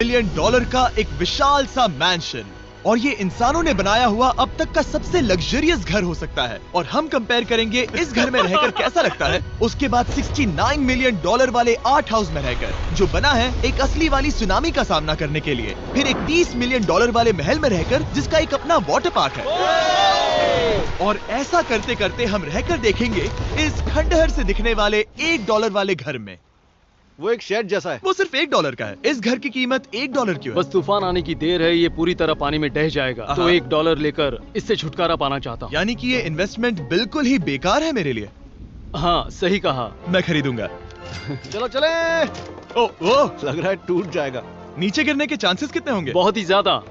Million dollar का एक विशाल सा मैंशन, और ये इंसानों ने बनाया हुआ अब तक का सबसे लग्जरियस घर हो सकता है। और हम कंपेयर करेंगे इस घर में रहकर कैसा लगता है उसके बाद 69 मिलियन डॉलर वाले आर्ट हाउस में रहकर, जो बना है एक असली वाली सुनामी का सामना करने के लिए। फिर एक 30 मिलियन डॉलर वाले महल में रहकर जिसका एक अपना वाटर पार्क है। और ऐसा करते करते हम रहकर देखेंगे इस खंडहर से दिखने वाले $1 वाले घर में। वो एक शेड जैसा है। वो सिर्फ $1 का है। इस घर की कीमत $1 क्यों है? बस तूफान आने की देर है, ये पूरी तरह पानी में ढह जाएगा, तो $1 लेकर इससे छुटकारा पाना चाहता हूँ। यानी कि ये इन्वेस्टमेंट बिल्कुल ही बेकार है मेरे लिए। हाँ, सही कहा। मैं खरीदूंगा। चलो चले। ओ, लग रहा है टूट जाएगा। नीचे गिरने के चांसेस कितने होंगे? बहुत ही ज्यादा।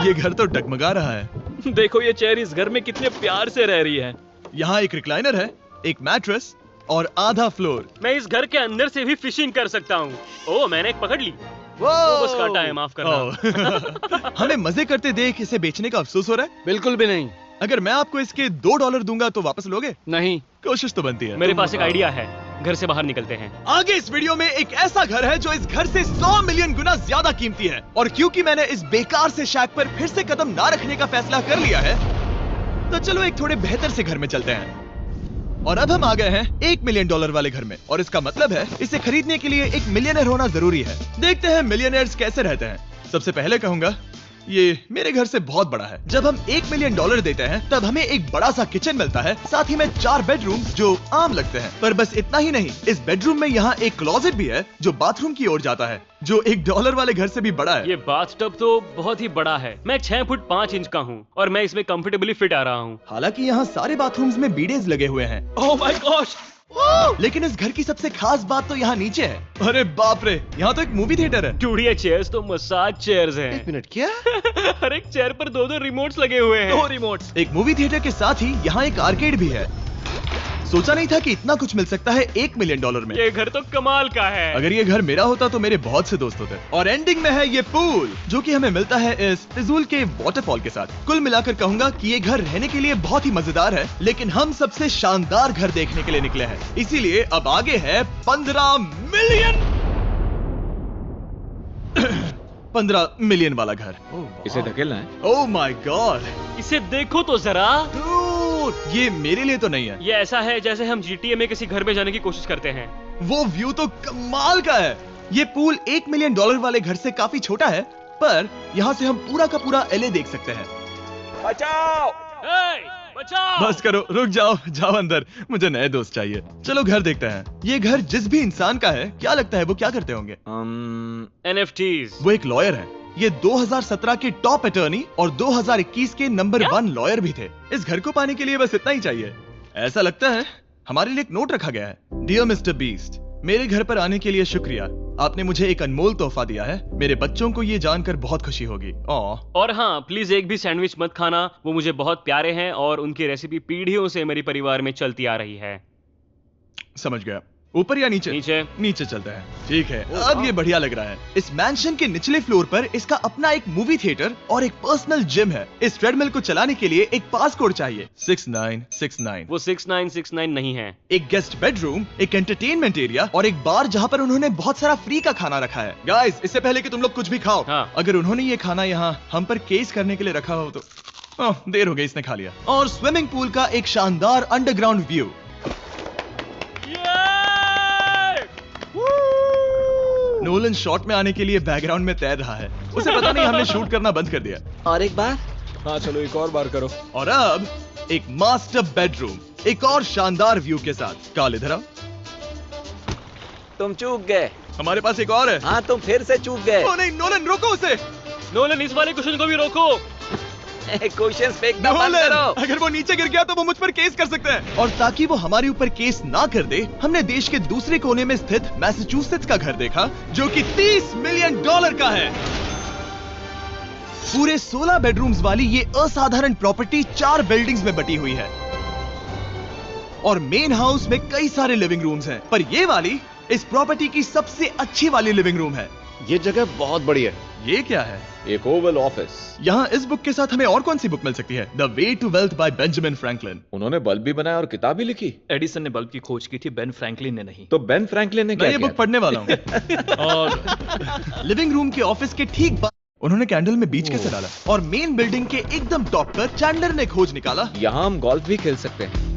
ये घर तो डगमगा रहा है। देखो ये चेयर इस घर में कितने प्यार से रह रही है। यहाँ एक रिक्लाइनर है, एक मैट्रेस और आधा फ्लोर। मैं इस घर के अंदर से भी फिशिंग कर सकता हूँ। ओह, मैंने एक पकड़ ली। वो बस काटा है, माफ करना। हमें मजे करते देख इसे बेचने का अफसोस हो रहा है? बिल्कुल भी नहीं। अगर मैं आपको इसके $2 दूंगा तो वापस लोगे? नहीं। कोशिश तो बनती है। मेरे पास एक आइडिया है, घर से बाहर निकलते हैं। आगे इस वीडियो में एक ऐसा घर है जो इस घर से 100 मिलियन गुना ज्यादा कीमती है। और क्योंकि मैंने इस बेकार से शैक पर फिर से कदम ना रखने का फैसला कर लिया है, तो चलो एक थोड़े बेहतर से घर में चलते हैं। और अब हम आ गए हैं $1 मिलियन वाले घर में, और इसका मतलब है इसे खरीदने के लिए एक मिलियनर होना जरूरी है। देखते हैं मिलियनर्स कैसे रहते हैं। सबसे पहले कहूंगा ये मेरे घर से बहुत बड़ा है। जब हम $1 मिलियन देते हैं तब हमें एक बड़ा सा किचन मिलता है, साथ ही में 4 बेडरूम जो आम लगते हैं। पर बस इतना ही नहीं, इस बेडरूम में यहाँ एक क्लोजेट भी है जो बाथरूम की ओर जाता है, जो $1 वाले घर से भी बड़ा है। ये बाथटब तो बहुत ही बड़ा है। मैं 6 फुट 5 इंच का हूँ और मैं इसमें कंफर्टेबली फिट आ रहा हूँ। हालांकि यहाँ सारे बाथरूम्स में बीडेज लगे हुए हैं। Oh my gosh! लेकिन इस घर की सबसे खास बात तो यहाँ नीचे है। अरे बाप रे, यहाँ तो एक मूवी थिएटर है। डूड, ये चेयर्स तो मसाज चेयर्स हैं। एक मिनट, क्या? हर एक चेयर पर 2-2 रिमोट्स लगे हुए हैं। 2 रिमोट्स। एक मूवी थिएटर के साथ ही यहाँ एक आर्केड भी है। सोचा नहीं था कि इतना कुछ मिल सकता है $1 मिलियन में। ये घर तो कमाल का है। अगर ये घर मेरा होता तो मेरे बहुत से दोस्त होते। और एंडिंग में है ये पूल, जो कि हमें मिलता है इस फिजूल के वाटरफॉल के साथ। कुल मिलाकर कहूंगा कि ये घर रहने के लिए बहुत ही मजेदार है, लेकिन हम सबसे शानदार घर देखने के लिए निकले हैं, इसीलिए अब आगे है 15 मिलियन वाला घर। इसे धकेलना है। ओह माय गॉड, इसे देखो तो जरा। ये मेरे लिए तो नहीं है। ये ऐसा है जैसे हम GTA में किसी घर में जाने की कोशिश करते हैं। वो व्यू तो कमाल का है। ये पूल $1 मिलियन वाले घर से काफी छोटा है, पर यहाँ से हम पूरा का पूरा LA देख सकते हैं। बचाओ! बचाओ! बस करो, रुक जाओ, जाओ अंदर, मुझे नए दोस्त चाहिए। चलो घर देखते हैं। ये घर जिस भी इंसान का है, क्या लगता है वो क्या करते होंगे? NFTs। वो एक लॉयर है। ये 2017 के टॉप अटॉर्नी और 2021 के नंबर 1 लॉयर भी थे। इस घर को पाने के लिए बस इतना ही चाहिए। ऐसा लगता है हमारे लिए एक नोट रखा गया है। डियर मिस्टर बीस्ट, मेरे घर पर आने के लिए शुक्रिया। आपने मुझे एक अनमोल तोहफा दिया है। मेरे बच्चों को ये जानकर बहुत खुशी होगी। और हाँ, प्लीज एक भी सैंडविच मत खाना, वो मुझे बहुत प्यारे हैं और उनकी रेसिपी पीढ़ियों से मेरे परिवार में चलती आ रही है। समझ गया। ऊपर या नीचे? नीचे। नीचे चलते हैं। ठीक है, अब ये बढ़िया लग रहा है। इस मैंशन के निचले फ्लोर पर इसका अपना एक मूवी थिएटर और एक पर्सनल जिम है। इस ट्रेडमिल को चलाने के लिए एक पास कोड चाहिए, 6969। वो 6969 नहीं है। एक गेस्ट बेडरूम, एक एंटरटेनमेंट एरिया और एक बार जहाँ पर उन्होंने बहुत सारा फ्री का खाना रखा है। गाइस, इससे पहले कि तुम लोग कुछ भी खाओ, अगर उन्होंने ये खाना यहाँ हम पर केस करने के लिए रखा हो तो देर हो गई, इसने खा लिया। और स्विमिंग पूल का एक शानदार अंडरग्राउंड व्यू। नोलन शॉट में आने के लिए बैकग्राउंड में तैर रहा है। उसे पता नहीं हमने शूट करना बंद कर दिया। और एक बार? हाँ चलो, एक और बार करो। और अब एक मास्टर बेडरूम, एक और शानदार व्यू के साथ। काल, इधर आओ। तुम चूक गए। हमारे पास एक और है। हाँ, तुम फिर से चूक गए। ओ नहीं, नोलन रोको उसे। नोलन, इस वाले कुशन को भी रोको। क्वेश्चंस फेंकना बंद करो। अगर वो नीचे गिर गया तो वो मुझ पर केस कर सकते हैं। और ताकि वो हमारे ऊपर केस ना कर दे, हमने देश के दूसरे कोने में स्थित मैसाचुसेट्स का घर देखा, जो कि $30 मिलियन का है। पूरे 16 बेडरूम्स वाली ये असाधारण प्रॉपर्टी 4 बिल्डिंग्स में बटी हुई है और मेन हाउस में कई सारे लिविंग रूम्स हैं, पर ये वाली इस प्रॉपर्टी की सबसे अच्छी वाली लिविंग रूम है। ये जगह बहुत बड़ी है। ये क्या है? एक ओवल ऑफिस। यहाँ इस बुक के साथ हमें और कौन सी बुक मिल सकती है? The way to wealth by Benjamin Franklin. उन्होंने बल्ब भी बनाया और किताब भी लिखी। एडिसन ने बल्ब की खोज की थी, बेन फ्रैंकलिन ने नहीं। तो बेन फ्रैंकलिन ने मैं क्या ये किया? बुक पढ़ने वाला हूँ। और लिविंग रूम के ऑफिस के ठीक बाद उन्होंने कैंडल में बीच कैसे डाला, और मेन बिल्डिंग के एकदम टॉप पर चैंडलर ने खोज निकाला। यहाँ हम गोल्फ भी खेल सकते हैं।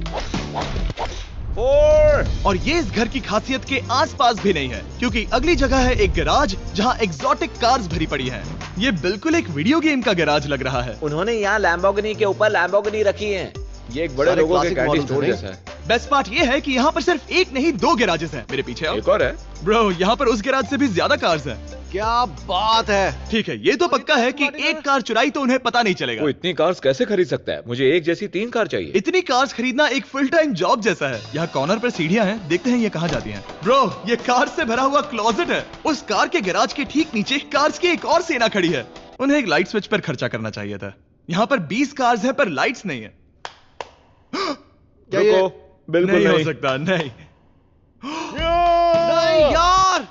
और ये इस घर की खासियत के आसपास भी नहीं है, क्योंकि अगली जगह है एक गैराज जहाँ एग्जॉटिक कार्स भरी पड़ी हैं। ये बिल्कुल एक वीडियो गेम का गैराज लग रहा है। उन्होंने यहाँ लैम्बोर्गिनी के ऊपर लैम्बोर्गिनी रखी है। ये एक बड़े सारे लोगों के classic कैंडी models स्टोर हैं, जैसा है। बेस्ट पार्ट ये है कि यहाँ पर सिर्फ एक नहीं 2 गैराजेस हैं। मेरे पीछे आओ। एक और है। ब्रो, यहाँ पर उस गैराज से भी ज्यादा कार्स हैं। क्या बात है। ठीक है, ये तो पक्का है कि एक कार चुराई तो उन्हें पता नहीं चलेगा। वो इतनी कार्स कैसे खरीद सकता है? मुझे एक जैसी 3 कार चाहिए। इतनी कार्स खरीदना एक फुल टाइम जॉब जैसा है। यहाँ कॉर्नर पर सीढ़ियाँ हैं, देखते हैं ये कहाँ जाती हैं। ब्रो, ये कार से भरा हुआ क्लोजेट है। उस कार के गैराज के ठीक नीचे कार्स की एक और सेना खड़ी है। उन्हें एक लाइट स्विच पर खर्चा करना चाहिए था। यहाँ पर 20 कार्स है पर लाइट्स नहीं है। रुको, बिल्कुल नहीं हो नहीं। सकता, नहीं। नहीं यार।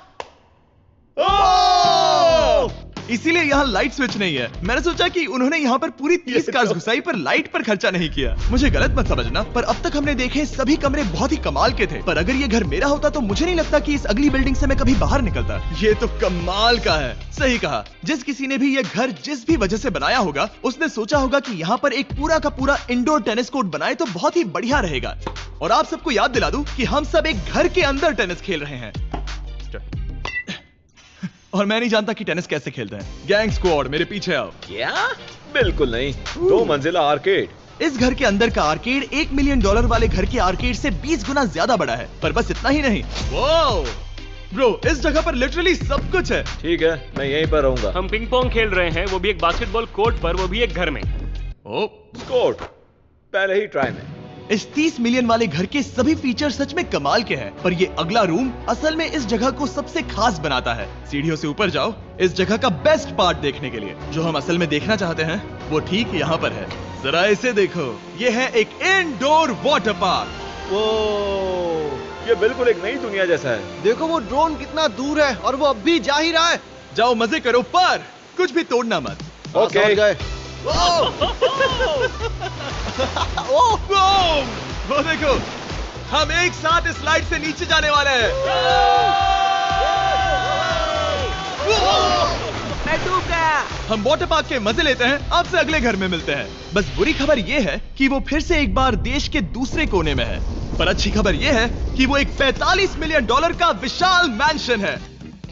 इसीलिए यहाँ लाइट स्विच नहीं है। मैंने सोचा कि उन्होंने यहाँ पर पूरी 30 कार्स घुसाई पर लाइट पर खर्चा नहीं किया। मुझे गलत मत समझना, पर अब तक हमने देखे सभी कमरे बहुत ही कमाल के थे। पर अगर ये घर मेरा होता तो मुझे नहीं लगता कि इस अगली बिल्डिंग से मैं कभी बाहर निकलता। ये तो कमाल का है। सही कहा। जिस किसी ने भी ये घर जिस भी वजह से बनाया होगा, उसने सोचा होगा कि यहाँ पर एक पूरा का पूरा इंडोर टेनिस कोर्ट बनाए तो बहुत ही बढ़िया रहेगा। और आप सबको याद दिला दूं कि हम सब एक घर के अंदर टेनिस खेल रहे हैं। और मैं नहीं जानता कि टेनिस कैसे खेलते हैं। गैंग स्क्वाड, मेरे पीछे आओ। क्या? बिल्कुल नहीं। 2 मंजिला आर्केड। इस घर के अंदर का आर्केड $1 मिलियन वाले घर के आर्केड से 20 गुना ज्यादा बड़ा है। पर बस इतना ही नहीं। वाओ ब्रो, इस जगह पर लिटरली सब कुछ है। ठीक है, मैं यहीं पर रहूंगा। हम पिंग पोंग खेल रहे हैं, वो भी एक बास्केटबॉल कोर्ट पर, वो भी एक घर में। ओ, कोर्ट पहले ही ट्राई में। इस 30 मिलियन वाले घर के सभी फीचर सच में कमाल के हैं, पर ये अगला रूम असल में इस जगह को सबसे खास बनाता है। सीढ़ियों से ऊपर जाओ इस जगह का बेस्ट पार्ट देखने के लिए। जो हम असल में देखना चाहते हैं वो ठीक यहाँ पर है। जरा इसे देखो, ये है एक इंडोर वाटर पार्क। वो ये बिल्कुल एक नई दुनिया जैसा है। देखो वो ड्रोन कितना दूर है और वो अब भी जा ही रहा है। जाओ मजे करो, पर कुछ भी तोड़ना मत। ओके। समझ गए। वो देखो, हम एक साथ इस स्लाइड से नीचे जाने वाले हैं। मैं डूब गया। हम वाटर पार्क के मजे लेते हैं। आपसे अगले घर में मिलते हैं। बस बुरी खबर ये है कि वो फिर से एक बार देश के दूसरे कोने में है, पर अच्छी खबर ये है कि वो एक $45 मिलियन का विशाल मैंशन है।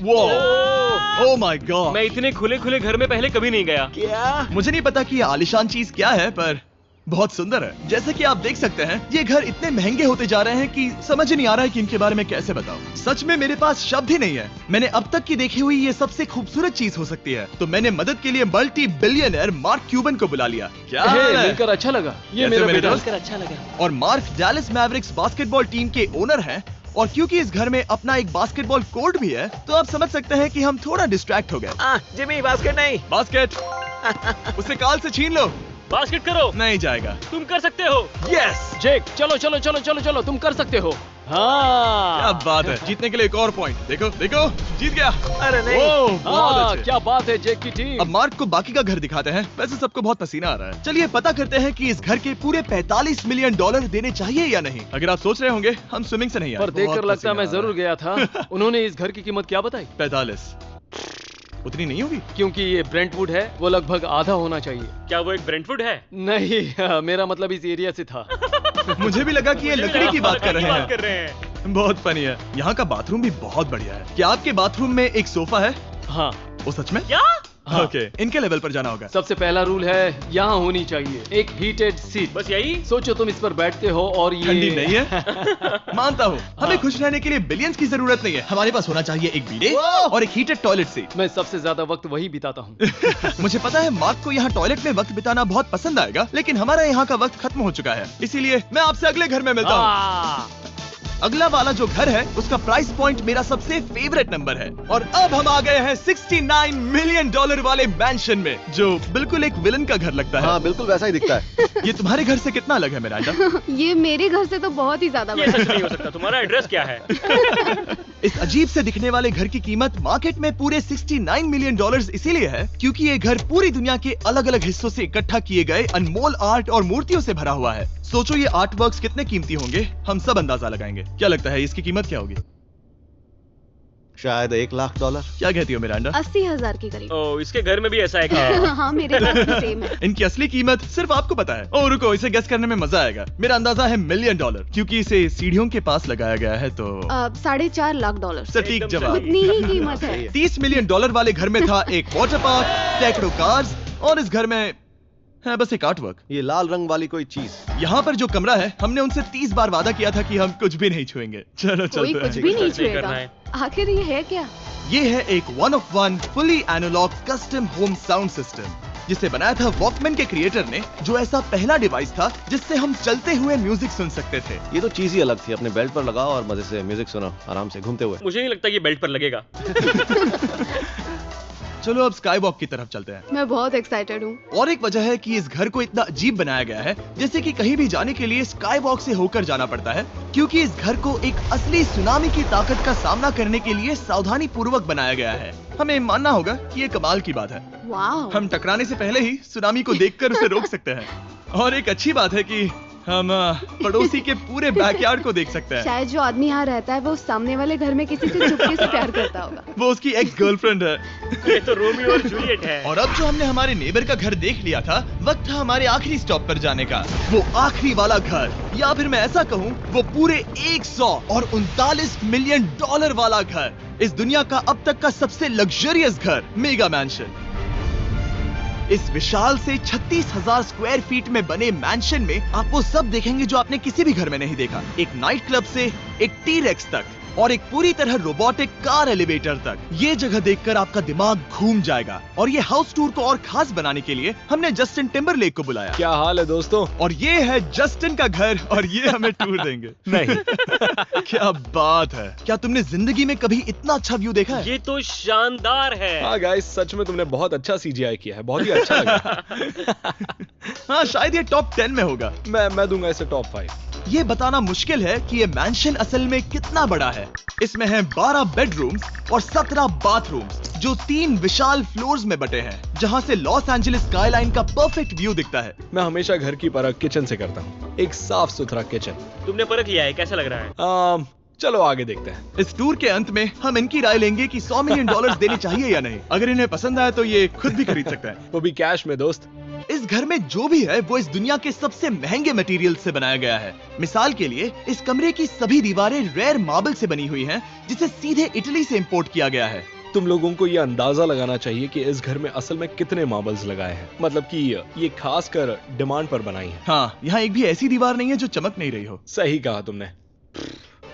Oh my God. मैं इतने खुले खुले घर में पहले कभी नहीं गया। क्या? मुझे नहीं पता कि ये आलीशान चीज क्या है, पर बहुत सुंदर है। जैसे कि आप देख सकते हैं, ये घर इतने महंगे होते जा रहे हैं कि समझ ही नहीं आ रहा है कि इनके बारे में कैसे बताऊं। सच में मेरे पास शब्द ही नहीं है। मैंने अब तक की देखी हुई ये सबसे खूबसूरत चीज हो सकती है। तो मैंने मदद के लिए मल्टी बिलियनर मार्क क्यूबन को बुला लिया। क्या हे, हाल है? मिलकर अच्छा लगा। ये कैसे मेरा मेरे बेटा। दोस्त? कर अच्छा लगा। और mark Dallas Mavericks basketball team के ओनर हैं। और क्योंकि इस घर में अपना एक बास्केटबॉल कोर्ट भी है, तो आप समझ सकते हैं कि हम थोड़ा डिस्ट्रैक्ट हो गए। जिमी बास्केट नहीं। बास्केट उसे काल से छीन लो। बास्केट करो, नहीं जाएगा। तुम कर सकते हो। यस, जेक, चलो चलो चलो चलो चलो, तुम कर सकते हो। हाँ क्या बात है। जीतने के लिए एक और पॉइंट। देखो देखो, जीत गया। अरे नहीं। ओह, बहुत हाँ, अच्छे। क्या बात है जेक की टीम। अब मार्क को बाकी का घर दिखाते हैं। वैसे सबको बहुत पसीना आ रहा है। चलिए पता करते हैं कि इस घर के पूरे $45 मिलियन देने चाहिए या नहीं। अगर आप सोच रहे होंगे हम स्विमिंग से नहीं आए, पर देखकर बहुत लगता पसीना मैं आ रहा जरूर गया था। उन्होंने इस घर की कीमत क्या बताई? है। 45 उतनी नहीं होगी। क्योंकि ये ब्रेंटवुड है, वो लगभग आधा होना चाहिए। क्या वो एक ब्रेंटफुड है? नहीं, मेरा मतलब इस एरिया से था। मुझे भी लगा कि ये लकड़ी की बात कर रहे कर हैं। रहे हैं। बहुत फनी है। यहाँ का बाथरूम भी बहुत बढ़िया है। क्या आपके बाथरूम में एक सोफा है? हाँ, वो सच में? क्या? हाँ। ओके, इनके लेवल पर जाना होगा। सबसे पहला रूल है यहाँ होनी चाहिए एक हीटेड सीट। बस यही? सोचो तुम इस पर बैठते हो और ये ठंडी नहीं है। मानता हूँ, हमें खुश रहने के लिए बिलियंस की जरूरत नहीं है। हमारे पास होना चाहिए एक बीडे और एक हीटेड टॉयलेट सीट। मैं सबसे ज्यादा वक्त वही बिताता हूँ। मुझे पता है मार्क को यहाँ टॉयलेट में वक्त बिताना बहुत पसंद आएगा, लेकिन हमारा यहाँ का वक्त खत्म हो चुका है। इसीलिए मैं आपसे अगले घर में मिलता हूँ। अगला वाला जो घर है उसका प्राइस पॉइंट मेरा सबसे फेवरेट नंबर है। और अब हम आ गए हैं $69 मिलियन वाले मैंशन में, जो बिल्कुल एक विलन का घर लगता है। हाँ बिल्कुल वैसा ही दिखता है। ये तुम्हारे घर से कितना अलग है मिरांडा? ये मेरे घर से तो बहुत ही ज्यादा ये बड़ा सच नहीं हो सकता। तुम्हारा एड्रेस क्या है? इस अजीब से दिखने वाले घर की कीमत मार्केट में पूरे $69 मिलियन इसीलिए है क्योंकि ये घर पूरी दुनिया के अलग अलग हिस्सों से इकट्ठा किए गए अनमोल आर्ट और मूर्तियों से भरा हुआ है। सोचो ये आर्ट वर्क्स कितने कीमती होंगे, हम सब अंदाजा लगाएंगे। क्या लगता है इसकी कीमत क्या होगी? शायद $1 लाख। क्या कहती हो मिरांडा? 80,000 के करीब। ओ, इसके घर में भी ऐसा है क्या? हाँ, मेरे पास भी सेम है। इनकी असली कीमत सिर्फ आपको पता है। ओ रुको, इसे गेस करने में मजा आएगा। मेरा अंदाजा है $1 मिलियन क्योंकि इसे सीढ़ियों के पास लगाया गया है तो $4.5 लाख। सटीक जवाब। उतनी ही कीमत है। $30 मिलियन वाले घर में था एक वाटर पार्क, सैकड़ों कार्स और इस घर में है बस एक आर्ट वर्क। ये लाल रंग वाली कोई चीज। यहाँ पर जो कमरा है, हमने उनसे 30 बार वादा किया था कि हम कुछ भी नहीं छुएंगे। चलो कोई चलते कुछ हैं। भी नहीं सही करना छुएगा। है। आखिर ये है क्या? ये है एक 1 of 1 fully analog custom home sound system जिसे बनाया था वॉकमैन के क्रिएटर ने, जो ऐसा पहला डिवाइस था जिससे हम चलते हुए म्यूजिक सुन सकते थे। ये तो चीज ही अलग थी। अपने बेल्ट पर लगाओ और मजे से म्यूजिक सुनो आराम से घूमते हुए। मुझे नहीं लगता कि बेल्ट पर लगेगा। चलो अब स्काई वॉक की तरफ चलते हैं। मैं बहुत एक्साइटेड हूँ। और एक वजह है कि इस घर को इतना अजीब बनाया गया है जैसे कि कहीं भी जाने के लिए स्काई वॉक से होकर जाना पड़ता है, क्योंकि इस घर को एक असली सुनामी की ताकत का सामना करने के लिए सावधानी पूर्वक बनाया गया है। हमें मानना होगा कि ये कमाल की बात है। वाह। हम टकराने से पहले ही सुनामी को देखकर उसे रोक सकते हैं। और एक अच्छी बात है कि हम पड़ोसी के पूरे बैकयार्ड को देख सकते हैं। शायद जो आदमी यहाँ रहता है वो उस सामने वाले घर में किसी से चुपके से प्यार करता होगा। वो उसकी एक्स गर्लफ्रेंड है। ये तो रोमियो और जूलियट है। और अब जो हमने हमारे नेबर का घर देख लिया था, वक्त था हमारे आखिरी स्टॉप पर जाने का। वो आखिरी वाला घर, या फिर मैं ऐसा कहूँ वो पूरे 139 मिलियन वाला घर, इस दुनिया का अब तक का सबसे लग्जरियस घर, मेगा मैंशन। इस विशाल से 36,000 स्क्वायर फीट में बने मैंशन में आप वो सब देखेंगे जो आपने किसी भी घर में नहीं देखा। एक नाइट क्लब से एक टी-रेक्स तक और एक पूरी तरह रोबोटिक कार एलिवेटर तक। ये जगह देखकर आपका दिमाग घूम जाएगा। और ये हाउस टूर को और खास बनाने के लिए हमने जस्टिन टिम्बरलेक को बुलाया। क्या हाल है दोस्तों? और ये है जस्टिन का घर और ये हमें टूर देंगे। नहीं। क्या बात है, क्या तुमने जिंदगी में कभी इतना अच्छा व्यू देखा है? ये तो शानदार है। हाँ गाइस, सच में तुमने बहुत अच्छा CGI किया है। बहुत ही अच्छा लगा। हाँ, शायद ये टॉप 10 में होगा। मैं दूंगा इसे टॉप 5। ये बताना मुश्किल है कि ये मैंशन असल में कितना बड़ा है। इसमें हैं 12 बेडरूम्स और 17 बाथरूम्स जो 3 विशाल फ्लोर्स में बटे हैं, जहां से लॉस एंजलिस स्काईलाइन का परफेक्ट व्यू दिखता है। मैं हमेशा घर की परख किचन से करता हूँ। एक साफ सुथरा किचन। तुमने परख लिया है, कैसा लग रहा है? चलो आगे देखते हैं। इस टूर के अंत में हम इनकी राय लेंगे कि $100 मिलियन देने चाहिए या नहीं। अगर इन्हें पसंद आए तो ये खुद भी खरीद सकते हैं। वो भी कैश में दोस्त। इस घर में जो भी है वो इस दुनिया के सबसे महंगे मटेरियल से बनाया गया है। मिसाल के लिए इस कमरे की सभी दीवारें रेयर मार्बल से बनी हुई हैं, जिसे सीधे इटली से इंपोर्ट किया गया है। तुम लोगों को ये अंदाजा लगाना चाहिए कि इस घर में असल में कितने मार्बल्स लगाए हैं। मतलब कि ये खास कर डिमांड पर बनाई है। हाँ, यहाँ एक भी ऐसी दीवार नहीं है जो चमक नहीं रही हो। सही कहा तुमने।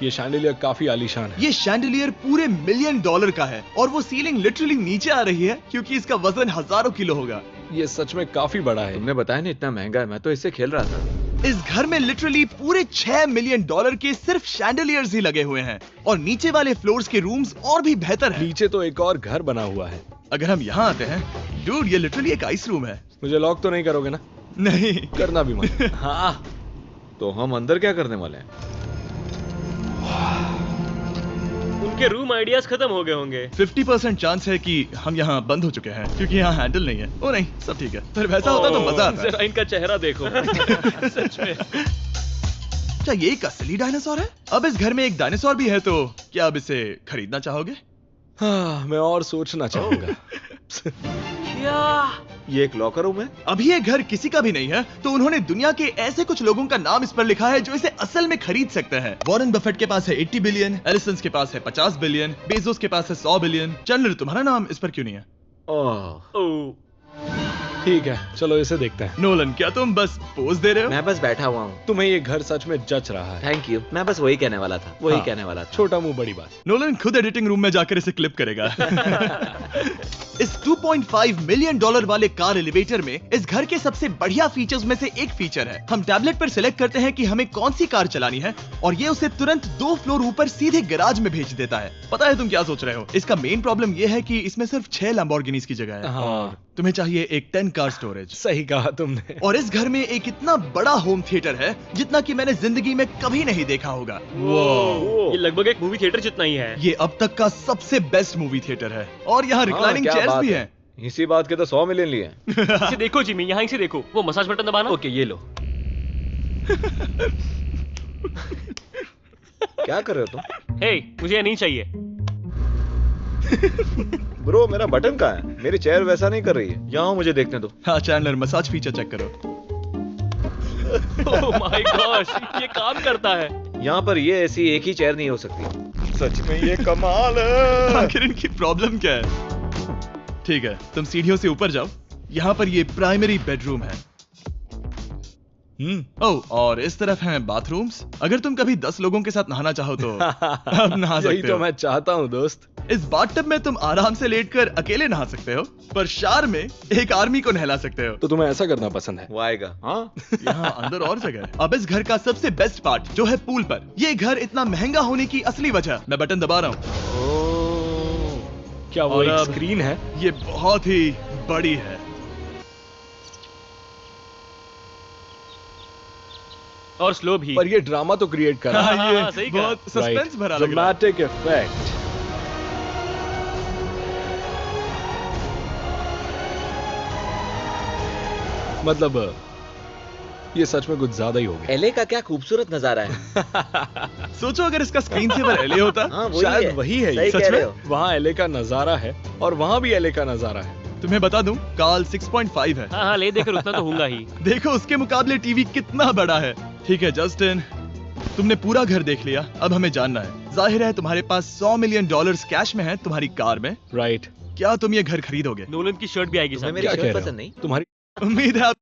ये शैंडिलियर काफी आलीशान है। ये शैंडिलियर पूरे $1 मिलियन का है और वो सीलिंग लिटरली नीचे आ रही है क्योंकि इसका वजन हजारों किलो होगा। ये सच में काफी बड़ा है। तुमने बताया ना इतना महंगा है, मैं तो इससे खेल रहा था। इस घर में लिटरली पूरे $6 मिलियन के सिर्फ शैंडिलियर्स ही लगे हुए हैं और नीचे वाले फ्लोर्स के रूम्स और भी बेहतर हैं। नीचे तो एक और घर बना हुआ है। अगर हम यहाँ आते हैं, डूड, ये लिटरली एक आइस रूम है। मुझे लॉक तो नहीं करोगे ना? नहीं करना भी मत। हाँ, तो हम अंदर क्या करने वाले हैं? उनके रूम आइडियाज खत्म हो गए होंगे। 50% चांस है कि हम यहाँ बंद हो चुके हैं क्योंकि यहाँ हैंडल नहीं है। ओ नहीं, सब ठीक है। पर वैसा होता तो मजा आता। जरा इनका चेहरा देखो। सच में। क्या ये एक असली डायनासोर है? अब इस घर में एक डायनासोर भी है, तो क्या अब इसे खरीदना चाहोगे? हाँ, मैं और सोचना चाहूंगा। क्या? ये एक लॉकर रूम है? अभी ये घर किसी का भी नहीं है, तो उन्होंने दुनिया के ऐसे कुछ लोगों का नाम इस पर लिखा है जो इसे असल में खरीद सकते हैं। वॉरेन बफेट के पास है 80 बिलियन, एलिसन के पास है 50 बिलियन, बेजोस के पास है 100 बिलियन। चैंडलर, तुम्हारा नाम इस पर क्यों नहीं है? ओह, ठीक है, चलो इसे देखते हैं। नोलन, क्या तुम बस पोज दे रहे हो? मैं बस बैठा हुआ हूँ। तुम्हें ये घर सच में जच रहा है। Thank you. मैं बस वही कहने वाला था। वही हाँ, कहने वाला था। छोटा मुंह बड़ी बात। नोलन खुद एडिटिंग रूम में जाकर इसे क्लिप करेगा। इस $2.5 मिलियन वाले कार एलिवेटर में इस घर के सबसे बढ़िया फीचर्स में से एक फीचर है। हम टैबलेट पर सिलेक्ट करते हैं कि हमें कौन सी कार चलानी है और ये उसे तुरंत 2 फ्लोर ऊपर सीधे गैराज में भेज देता है। पता है तुम क्या सोच रहे हो? इसका मेन प्रॉब्लम ये है कि इसमें सिर्फ 6 लैम्बोर्गिनीज की जगह है। हाँ, तुम्हें चाहिए एक 10 कार स्टोरेज। सही कहा तुमने। और इस घर में एक इतना बड़ा होम थिएटर है जितना कि मैंने जिंदगी में कभी नहीं देखा होगा। ये लगभग एक मूवी थिएटर जितना ही है। ये अब तक का सबसे बेस्ट मूवी थिएटर है और यहाँ रिक्लाइनिंग क्या चेयर्स बात भी है। हैं। इसी बात के तो 100 मिलियन लिए हैं। इसे देखो जिमी, यहाँ इसे देखो, वो मसाज बटन दबाना। ओके ये लो। क्या कर रहे हो तुम? हे, मुझे ये नहीं चाहिए। ब्रो मेरा बटन कहाँ है? मेरी चेयर वैसा नहीं कर रही है। यहाँ मुझे देखने दो। हाँ चैंडलर, मसाज फीचर चेक करो। ओह माय गॉश, ये काम करता है। यहाँ पर ये ऐसी एक ही चेयर नहीं हो सकती। सच में ये कमाल है। आखिर इनकी प्रॉब्लम क्या है? ठीक है, तुम सीढ़ियों से ऊपर जाओ। यहाँ पर ये प्राइमरी बेडरूम है। ओह, और इस तरफ हैं बाथरूम्स। अगर तुम कभी 10 लोगों के साथ नहाना चाहो तो अब नहा यही सकते तो हो। मैं चाहता हूँ दोस्त। इस बाथटब में तुम आराम से लेटकर अकेले नहा सकते हो, पर शार में एक आर्मी को नहला सकते हो। तो तुम्हें ऐसा करना पसंद है? वो आएगा। हाँ यहाँ अंदर और जगह है। अब इस घर का सबसे बेस्ट पार्ट जो है पूल पर। ये घर इतना महंगा होने की असली वजह, मैं बटन दबा रहा हूँ। क्या वो और एक अब- स्क्रीन है? ये बहुत ही बड़ी है। और स्लो भी। पर ये ड्रामा तो क्रिएट कर रहा है। हाँ, ये हाँ, सही कहा। बहुत सस्पेंस भरा लग रहा है। Dramatic effect. मतलब ये सच में कुछ ज्यादा ही हो गया। एले का क्या खूबसूरत नजारा है। सोचो अगर इसका स्क्रीन सेवर एलए होता। हाँ वही शायद है। वही है ये। सही सच कह में? रहे हो। वहाँ एले का नजारा है और वहाँ भी एले का नजारा है। तुम्हें बता दूं, काल 6.5 है। हाँ हाँ, ले देकर उतना तो होगा ही। देखो उसके मुकाबले टीवी कितना बड़ा है। ठीक है जस्टिन, तुमने पूरा घर देख लिया। अब हमें जानना है, जाहिर है तुम्हारे पास $100 मिलियन कैश में है तुम्हारी कार में। राइट। क्या तुम ये घर खरीदोगे? नोलन की शर्ट भी आएगी तुम्हें साथ मेरी में। क्या शर्ट कह रहे पसंद हो? नहीं? तुम्हारी उम्मीद है आप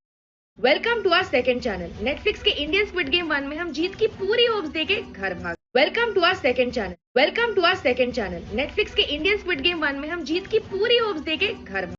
welcome to our second channel. Netflix के इंडियन स्क्विड गेम 1 में हम जीत की पूरी होप्स देके घर भाग। Welcome to our second channel. Welcome to our second channel. Netflix के इंडियन स्क्विड गेम 1 में हम जीत की पूरी होप्स देके घर भाग।